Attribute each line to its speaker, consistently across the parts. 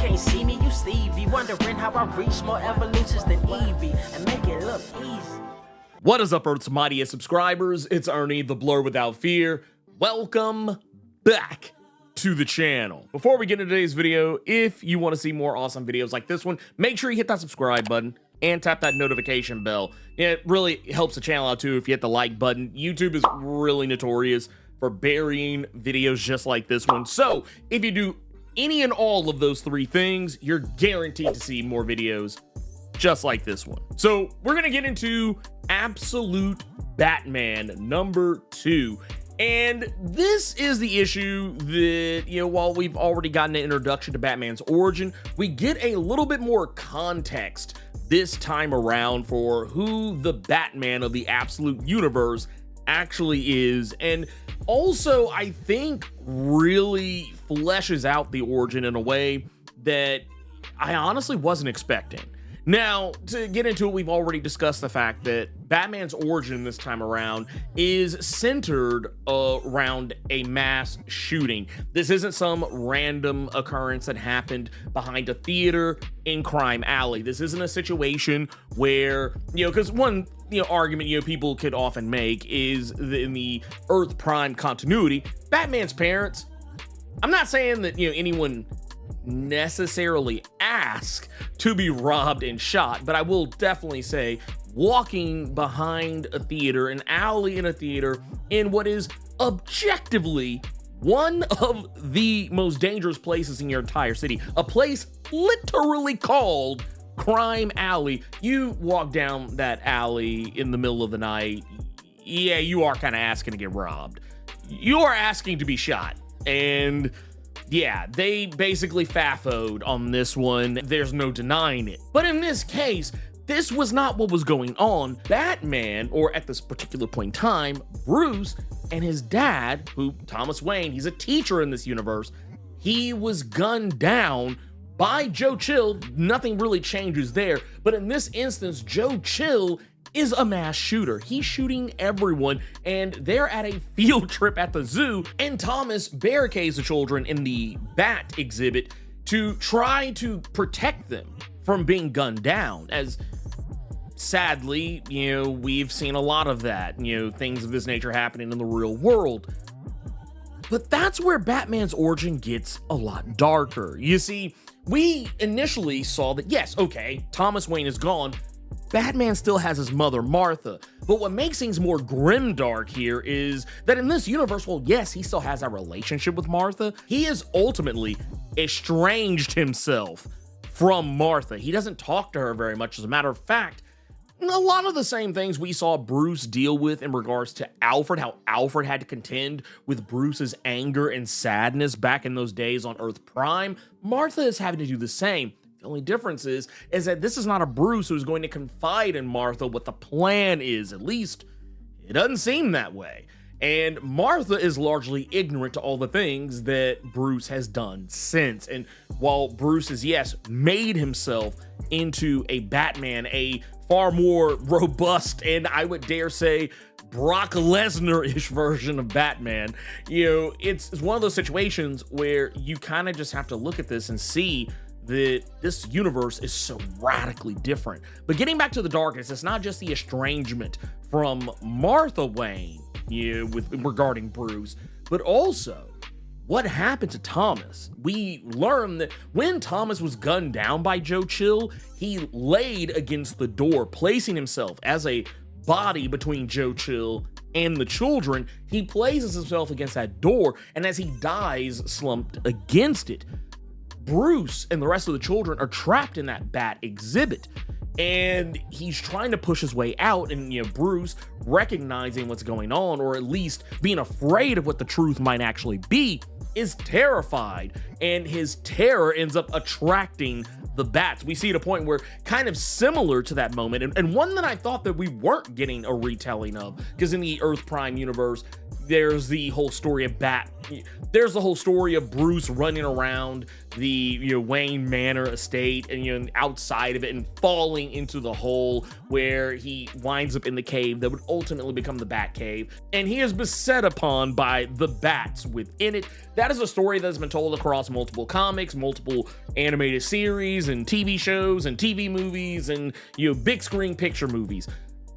Speaker 1: can't see me, you Stevie. Wondering how I reach more evolutions than Eevee and make it look easy.
Speaker 2: What is up, Earth's mightiest subscribers? It's Ernie, the Blerd without fear. Welcome back to the channel. Before we get into today's video, if you want to see more awesome videos like this one, make sure you hit that subscribe button and tap that notification bell. It really helps the channel out too if you hit the like button. YouTube is really notorious for burying videos just like this one. So if you do any and all of those three things, you're guaranteed to see more videos just like this one. So we're gonna get into Absolute Batman number 2. And this is the issue that, while we've already gotten an introduction to Batman's origin, we get a little bit more context this time around for who the Batman of the Absolute Universe actually is. And also, I think, really fleshes out the origin in a way that I honestly wasn't expecting. Now, to get into it, we've already discussed the fact that Batman's origin this time around is centered around a mass shooting. This isn't some random occurrence that happened behind a theater in Crime Alley. This isn't a situation where, because one argument people could often make is that in the Earth Prime continuity, Batman's parents, I'm not saying that anyone necessarily ask to be robbed and shot, but I will definitely say walking behind a theater, an alley in a theater, in what is objectively one of the most dangerous places in your entire city, a place literally called Crime Alley. You walk down that alley in the middle of the night, yeah, you are kind of asking to get robbed. You are asking to be shot. And yeah, they basically FAFO'd on this one. There's no denying it. But in this case, this was not what was going on. Batman, or at this particular point in time, Bruce and his dad, who, Thomas Wayne, he's a teacher in this universe, he was gunned down by Joe Chill. Nothing really changes there. But in this instance, Joe Chill is a mass shooter. He's shooting everyone, and they're at a field trip at the zoo, and Thomas barricades the children in the Bat exhibit to try to protect them from being gunned down, as sadly, we've seen a lot of that, things of this nature happening in the real world. But that's where Batman's origin gets a lot darker. You see, we initially saw that, yes, okay, Thomas Wayne is gone, Batman still has his mother, Martha. But what makes things more grimdark here is that in this universe, well, yes, he still has a relationship with Martha. He has ultimately estranged himself from Martha. He doesn't talk to her very much. As a matter of fact, a lot of the same things we saw Bruce deal with in regards to Alfred, how Alfred had to contend with Bruce's anger and sadness back in those days on Earth Prime, Martha is having to do the same. The only difference is that this is not a Bruce who's going to confide in Martha what the plan is. At least, it doesn't seem that way. And Martha is largely ignorant to all the things that Bruce has done since. And while Bruce has, yes, made himself into a Batman, a far more robust and I would dare say Brock Lesnar-ish version of Batman, it's one of those situations where you kind of just have to look at this and see that this universe is so radically different. But getting back to the darkness, it's not just the estrangement from Martha Wayne, regarding Bruce, but also what happened to Thomas. We learned that when Thomas was gunned down by Joe Chill, he laid against the door, placing himself as a body between Joe Chill and the children. He places himself against that door, and as he dies slumped against it, Bruce and the rest of the children are trapped in that Bat exhibit, and he's trying to push his way out. And Bruce, recognizing what's going on, or at least being afraid of what the truth might actually be, is terrified, and his terror ends up attracting the bats. We see at a point where kind of similar to that moment, and one that I thought that we weren't getting a retelling of, because in the Earth Prime universe, there's the whole story of there's the whole story of Bruce running around the Wayne Manor estate and outside of it and falling into the hole where he winds up in the cave that would ultimately become the Bat Cave, and he is beset upon by the bats within it. that is a story that's been told across multiple comics, multiple animated series and TV shows and TV movies and, you know, big screen picture movies.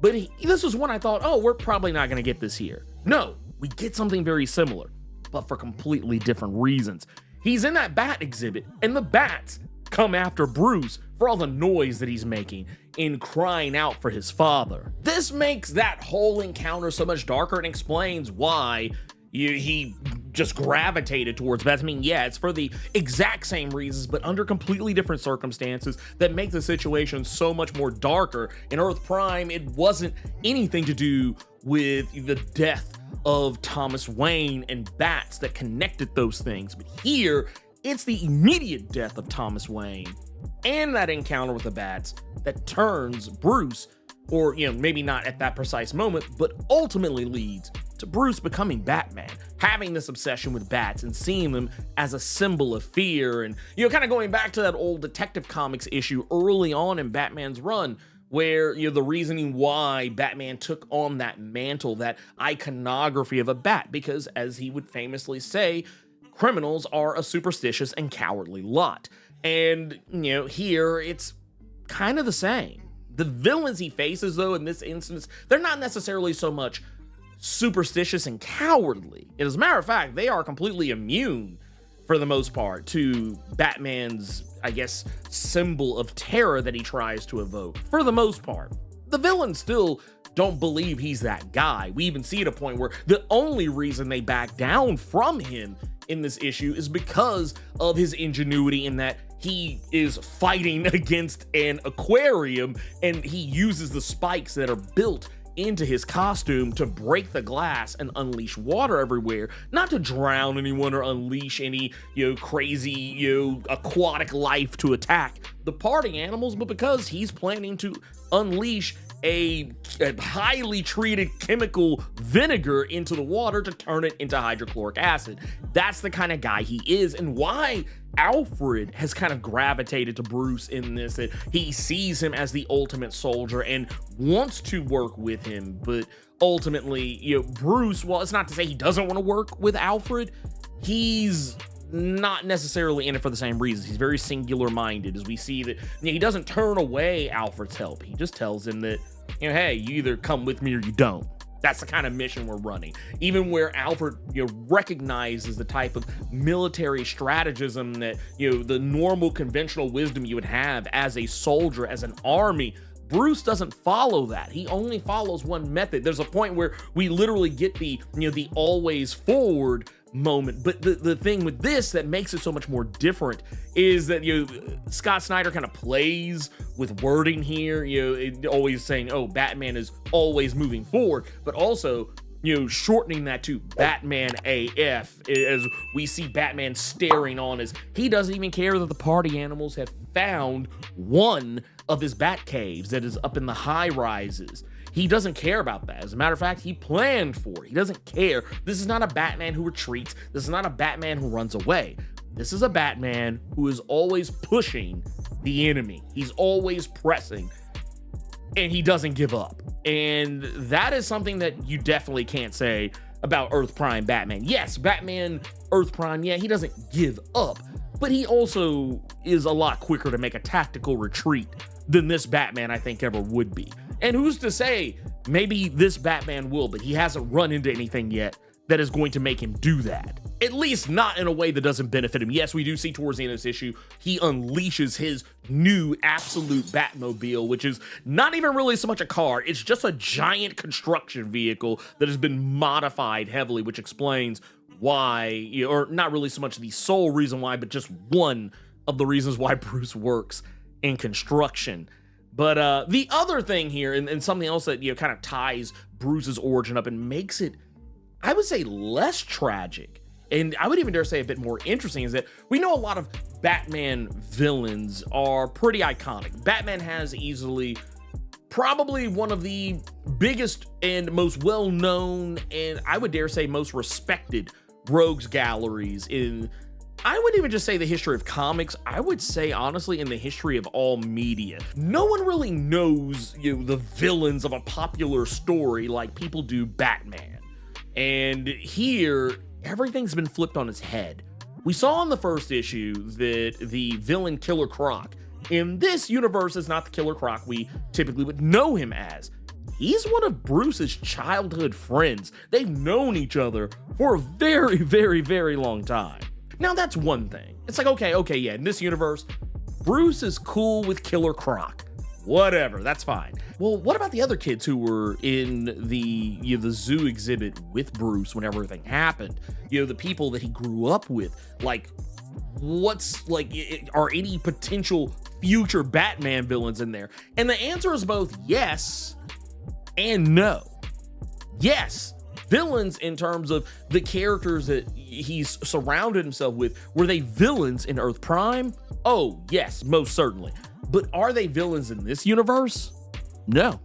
Speaker 2: But this was one I thought, oh, we're probably not going to get this here. No, we get something very similar, but for completely different reasons. He's in that bat exhibit, and the bats come after Bruce for all the noise that he's making in crying out for his father. This makes that whole encounter so much darker and explains why he just gravitated towards bats. I mean, yeah, it's for the exact same reasons, but under completely different circumstances that make the situation so much more darker. In Earth Prime, it wasn't anything to do with the death of Thomas Wayne and bats that connected those things. But here, it's the immediate death of Thomas Wayne and that encounter with the bats that turns Bruce, or, you know, maybe not at that precise moment, but ultimately leads to Bruce becoming Batman, having this obsession with bats and seeing them as a symbol of fear. And, you know, kind of going back to that old Detective Comics issue early on in Batman's run, where, you know, the reasoning why Batman took on that mantle, that iconography of a bat, because as he would famously say, criminals are a superstitious and cowardly lot. And, you know, here it's kind of the same. The villains he faces, though, in this instance, they're not necessarily so much superstitious and cowardly. As a matter of fact, they are completely immune, for the most part, to Batman's, I guess, symbol of terror that he tries to evoke. For the most part, the villains still don't believe he's that guy. We even see at a point where the only reason they back down from him in this issue is because of his ingenuity, in that he is fighting against an aquarium and he uses the spikes that are built into his costume to break the glass and unleash water everywhere, not to drown anyone or unleash any, you know, crazy, you know, aquatic life to attack the party animals, but because he's planning to unleash a highly treated chemical vinegar into the water to turn it into hydrochloric acid. That's the kind of guy he is, and why Alfred has kind of gravitated to Bruce in this, that he sees him as the ultimate soldier and wants to work with him. But ultimately, you know, Bruce, well, it's not to say he doesn't want to work with Alfred. He's not necessarily in it for the same reasons. He's very singular minded, as we see that, you know, he doesn't turn away Alfred's help. He just tells him that, you know, hey, you either come with me or you don't. That's the kind of mission we're running. Even where Alfred, you know, recognizes the type of military strategism that, you know, the normal conventional wisdom you would have as a soldier, as an army, Bruce doesn't follow that. He only follows one method. There's a point where we literally get the, you know, the always forward moment. But the thing with this that makes it so much more different is that, you know, Scott Snyder kind of plays with wording here, you know, always saying, oh, Batman is always moving forward, but also, you know, shortening that to Batman AF, as we see Batman staring on as he doesn't even care that the party animals have found one of his bat caves that is up in the high rises. He doesn't care about that. As a matter of fact, he planned for it. He doesn't care. This is not a Batman who retreats. This is not a Batman who runs away. This is a Batman who is always pushing the enemy. He's always pressing, and he doesn't give up. And that is something that you definitely can't say about Earth Prime Batman. Yes, Batman Earth Prime, yeah, he doesn't give up, but he also is a lot quicker to make a tactical retreat than this Batman, I think, ever would be. And who's to say, maybe this Batman will, but he hasn't run into anything yet that is going to make him do that. At least not in a way that doesn't benefit him. Yes, we do see towards the end of this issue, he unleashes his new absolute Batmobile, which is not even really so much a car. It's just a giant construction vehicle that has been modified heavily, which explains why, or not really so much the sole reason why, but just one of the reasons why Bruce works in construction. But the other thing here, and something else that, you know, kind of ties Bruce's origin up and makes it, I would say, less tragic, and I would even dare say a bit more interesting, is that we know a lot of Batman villains are pretty iconic. Batman has easily probably one of the biggest and most well-known, and I would dare say most respected rogues galleries in, I would even just say, the history of comics. I would say, honestly, in the history of all media. No one really knows, you know, the villains of a popular story like people do Batman. And here, everything's been flipped on its head. We saw in the first issue that the villain Killer Croc in this universe is not the Killer Croc we typically would know him as. He's one of Bruce's childhood friends. They've known each other for a very, very, very long time. Now that's one thing. It's like, okay, yeah, in this universe, Bruce is cool with Killer Croc. Whatever, that's fine. Well, what about the other kids who were in the the zoo exhibit with Bruce when everything happened? The people that he grew up with. Like, are any potential future Batman villains in there? And the answer is both yes and no. Yes, villains in terms of the characters that he's surrounded himself with. Were they villains in Earth Prime? Oh, yes, most certainly. But are they villains in this universe? No.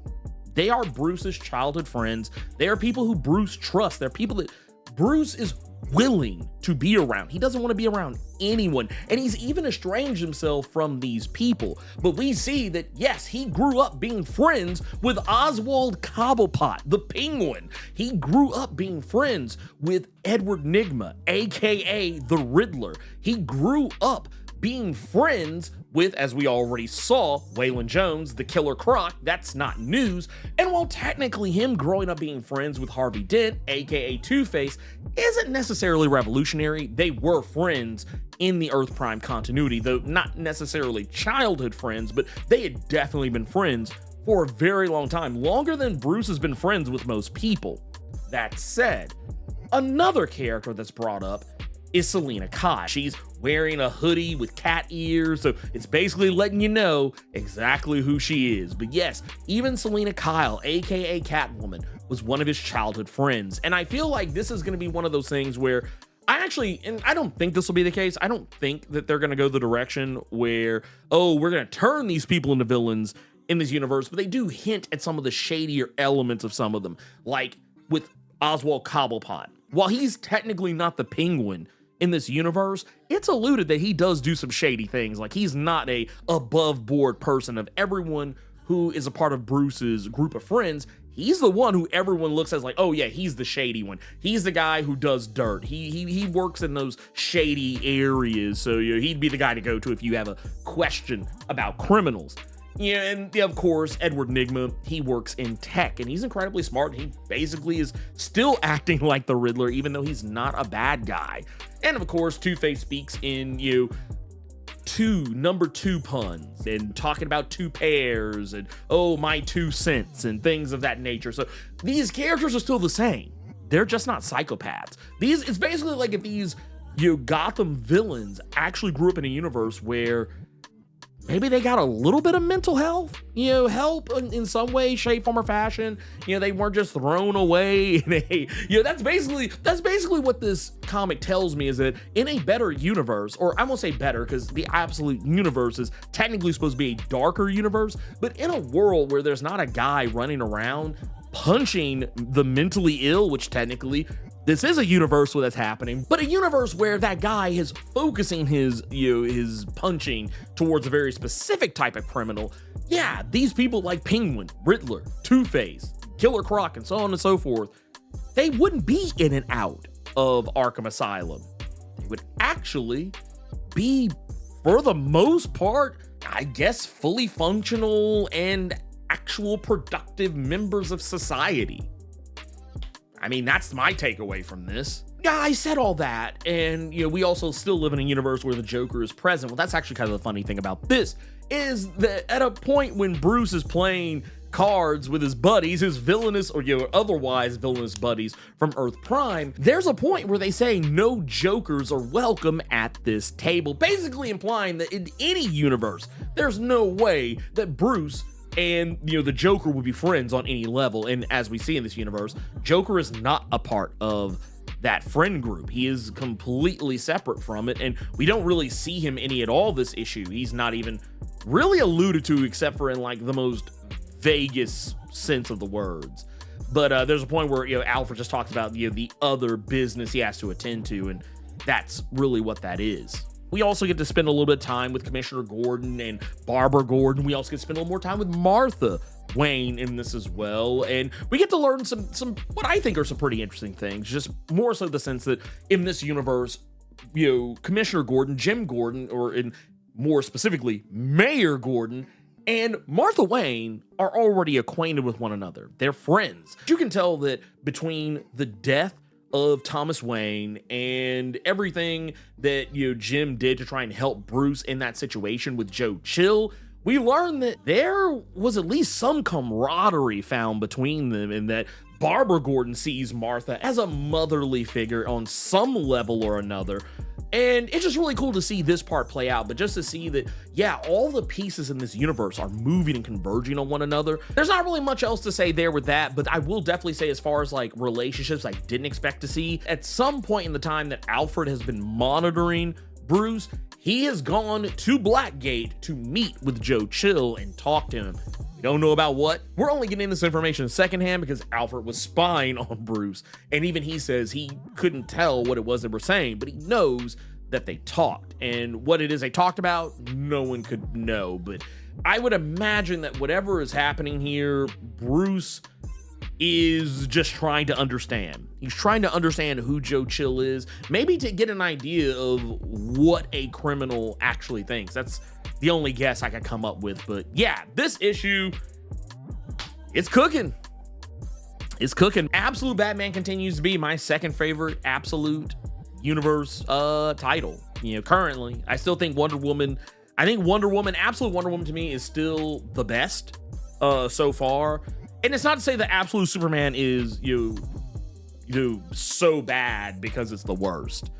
Speaker 2: They are Bruce's childhood friends. They are people who Bruce trusts. They're people that Bruce is willing to be around. He doesn't want to be around anyone. And he's even estranged himself from these people. But we see that, yes, he grew up being friends with Oswald Cobblepot, the Penguin. He grew up being friends with Edward Nygma, aka the Riddler. He grew up being friends with, as we already saw, Waylon Jones, the Killer Croc. That's not news. And while technically him growing up being friends with Harvey Dent, aka Two-Face, isn't necessarily revolutionary, they were friends in the Earth Prime continuity, though not necessarily childhood friends, but they had definitely been friends for a very long time, longer than Bruce has been friends with most people. That said, another character that's brought up is Selina Kyle. She's wearing a hoodie with cat ears, so it's basically letting you know exactly who she is. But yes, even Selina Kyle, aka Catwoman, was one of his childhood friends. And I feel like this is going to be one of those things where and I don't think this will be the case. I don't think that they're going to go the direction where, oh, we're going to turn these people into villains in this universe, but they do hint at some of the shadier elements of some of them, like with Oswald Cobblepot. While he's technically not the Penguin in this universe, it's alluded that he does do some shady things. Like, he's not a above board person. Of everyone who is a part of Bruce's group of friends, he's the one who everyone looks at like, oh yeah, he's the shady one. He's the guy who does dirt. He works in those shady areas. So he'd be the guy to go to if you have a question about criminals. Yeah, and of course, Edward Nygma, he works in tech, and he's incredibly smart. He basically is still acting like the Riddler, even though he's not a bad guy. And of course, Two-Face speaks in, number two puns, and talking about two pairs, and, oh, my 2 cents, and things of that nature. So these characters are still the same. They're just not psychopaths. It's basically like if these, Gotham villains actually grew up in a universe where maybe they got a little bit of mental health, help in some way, shape, form, or fashion. They weren't just thrown away. That's basically what this comic tells me, is that in a better universe, or I won't say better because the absolute universe is technically supposed to be a darker universe, but in a world where there's not a guy running around punching the mentally ill, which technically this is a universe where that's happening, but a universe where that guy is focusing his punching towards a very specific type of criminal. Yeah, these people like Penguin, Riddler, Two-Face, Killer Croc, and so on and so forth, they wouldn't be in and out of Arkham Asylum. They would actually be, for the most part, I guess, fully functional and actual productive members of society. I mean, that's my takeaway from this. Yeah, I said all that, and we also still live in a universe where the Joker is present. Well, that's actually kind of the funny thing about this, is that at a point when Bruce is playing cards with his buddies, his villainous or otherwise villainous buddies from Earth Prime, there's a point where they say no Jokers are welcome at this table, basically implying that in any universe, there's no way that Bruce and the Joker would be friends on any level. And as we see in this universe, Joker is not a part of that friend group. He is completely separate from it, and we don't really see him any at all this issue. He's not even really alluded to, except for in like the most vaguest sense of the words. But there's a point where Alfred just talks about the other business he has to attend to, and that's really what that is. We also get to spend a little bit of time with Commissioner Gordon and Barbara Gordon. We also get to spend a little more time with Martha, Wayne in this as well, and we get to learn some what I think are some pretty interesting things, just more so the sense that in this universe, you know, Commissioner Gordon, Jim Gordon, or in more specifically Mayor Gordon and Martha Wayne are already acquainted with one another. They're friends. You can tell that between the death of Thomas Wayne and everything that, you know, Jim did to try and help Bruce in that situation with Joe Chill, we learned that there was at least some camaraderie found between them, and that Barbara Gordon sees Martha as a motherly figure on some level or another. And it's just really cool to see this part play out, but just to see that, yeah, all the pieces in this universe are moving and converging on one another. There's not really much else to say there with that, but I will definitely say, as far as like relationships I didn't expect to see, at some point in the time that Alfred has been monitoring Bruce, he has gone to Blackgate to meet with Joe Chill and talk to him. We don't know about what. We're only getting this information secondhand because Alfred was spying on Bruce, and even he says he couldn't tell what it was they were saying, but he knows that they talked, and what it is they talked about, no one could know. But I would imagine that whatever is happening here, Bruce is just trying to understand. He's trying to understand who Joe Chill is, maybe to get an idea of what a criminal actually thinks. That's the only guess I could come up with. But yeah, this issue, it's cooking. It's cooking. Absolute Batman continues to be my second favorite Absolute Universe title. You know, currently, I still think Wonder Woman, Absolute Wonder Woman to me is still the best so far. And it's not to say that Absolute Superman is, you know, so bad because it's the worst.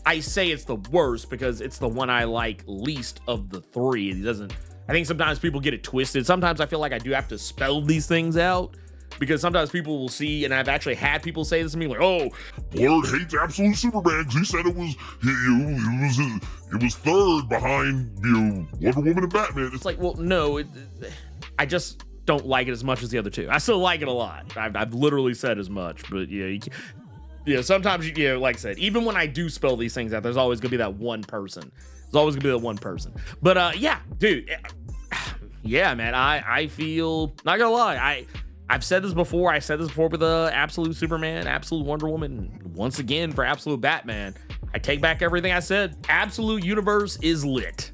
Speaker 2: I say it's the worst because it's the one I like least of the three. I think sometimes people get it twisted. Sometimes I feel like I do have to spell these things out, because sometimes people will see, and I've actually had people say this to me, like, oh,
Speaker 3: Blerd hates Absolute Superman because he said it was third behind, you know, Wonder Woman and Batman.
Speaker 2: It's like, well, no, I just don't like it as much as the other two. I still like it a lot. I've literally said as much, but yeah, sometimes, you know, like I said, even when I do spell these things out, there's always gonna be that one person. There's always gonna be that one person. But yeah, dude, yeah, man, I feel, not gonna lie, I've said this before. I said this before with Absolute Superman, Absolute Wonder Woman. Once again, for Absolute Batman, I take back everything I said. Absolute Universe is lit.